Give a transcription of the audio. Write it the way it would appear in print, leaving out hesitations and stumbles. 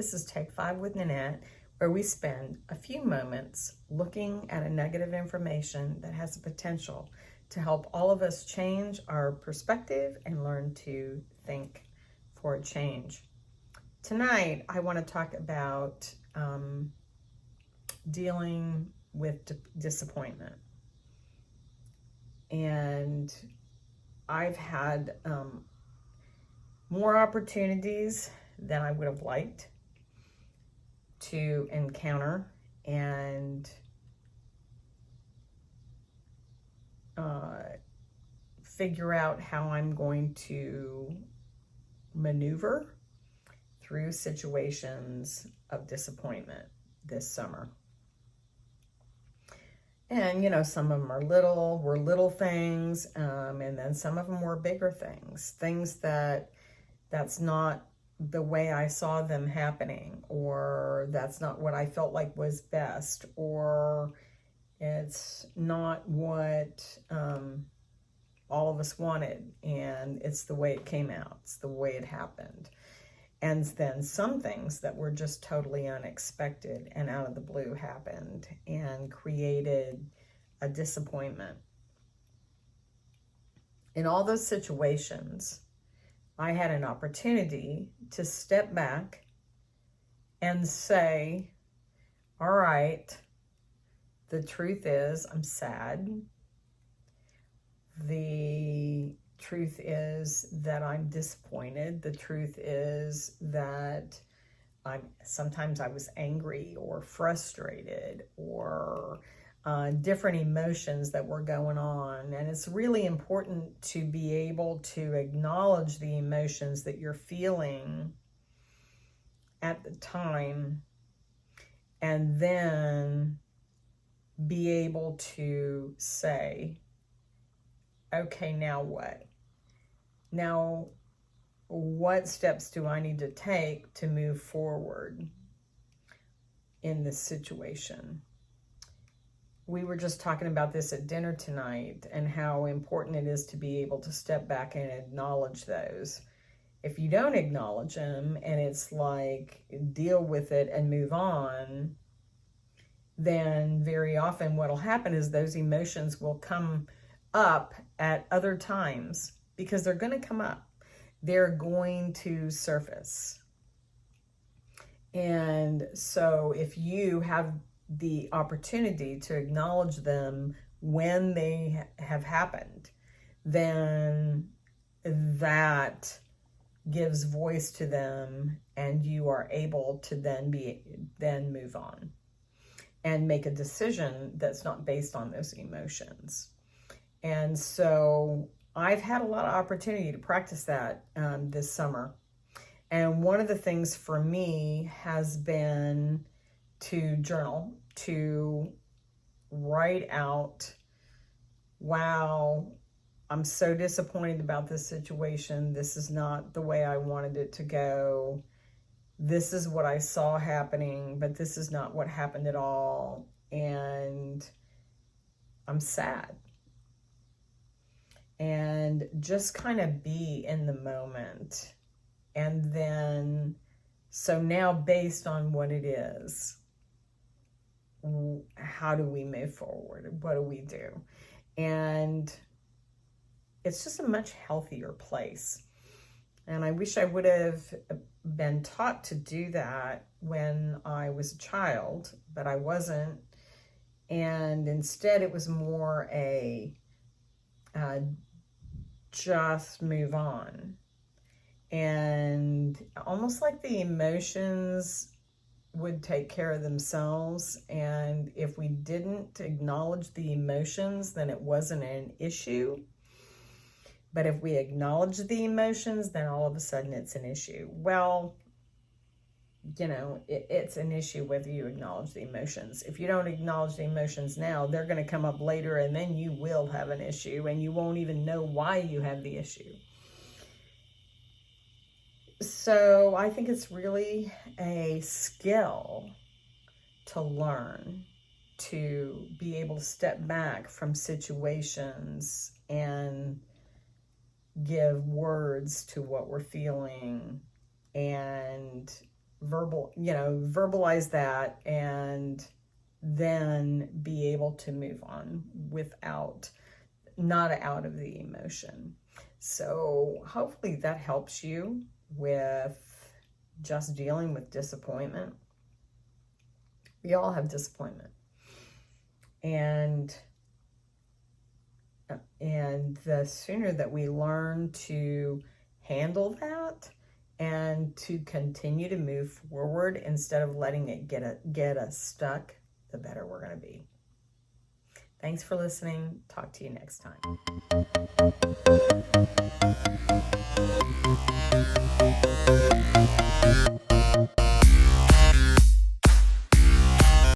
This is Take 5 with Nanette, where we spend a few moments looking at a negative information that has the potential to help all of us change our perspective and learn to think for a change. Tonight, I want to talk about dealing with disappointment. And I've had more opportunities than I would have liked to encounter and figure out how I'm going to maneuver through situations of disappointment this summer. And, some of them were little things, and then some of them were bigger things that's not the way I saw them happening, or that's not what I felt like was best, or it's not what all of us wanted, and it's the way it came out, it's the way it happened. And then some things that were just totally unexpected and out of the blue happened and created a disappointment. In all those situations, I had an opportunity to step back and say, all right, the truth is I'm sad. The truth is that I'm disappointed. The truth is that sometimes I was angry or frustrated or different emotions that were going on. And it's really important to be able to acknowledge the emotions that you're feeling at the time, and then be able to say, okay, now what? Now, what steps do I need to take to move forward in this situation? We were just talking about this at dinner tonight and how important it is to be able to step back and acknowledge those. If you don't acknowledge them and it's like deal with it and move on, then very often what'll happen is those emotions will come up at other times, because they're going to come up. They're going to surface. And so if you have the opportunity to acknowledge them when they have happened, then that gives voice to them, and you are able to then move on and make a decision that's not based on those emotions. And so I've had a lot of opportunity to practice that this summer. And one of the things for me has been to journal, to write out, wow, I'm so disappointed about this situation. This is not the way I wanted it to go. This is what I saw happening, but this is not what happened at all. And I'm sad. And just kind of be in the moment. And then, so now based on what it is, how do we move forward? What do we do? And it's just a much healthier place. And I wish I would have been taught to do that when I was a child, but I wasn't. And instead it was more a just move on. And almost like the emotions would take care of themselves. And if we didn't acknowledge the emotions, then it wasn't an issue. But if we acknowledge the emotions, then all of a sudden it's an issue. Well, it's an issue whether you acknowledge the emotions. If you don't acknowledge the emotions now, they're going to come up later, and then you will have an issue, and you won't even know why you have the issue. So I think it's really a skill to learn to be able to step back from situations and give words to what we're feeling and verbalize that, and then be able to move on not out of the emotion. So hopefully that helps you with just dealing with disappointment. We all have disappointment. And the sooner that we learn to handle that and to continue to move forward instead of letting it get us stuck, the better we're going to be. Thanks for listening. Talk to you next time.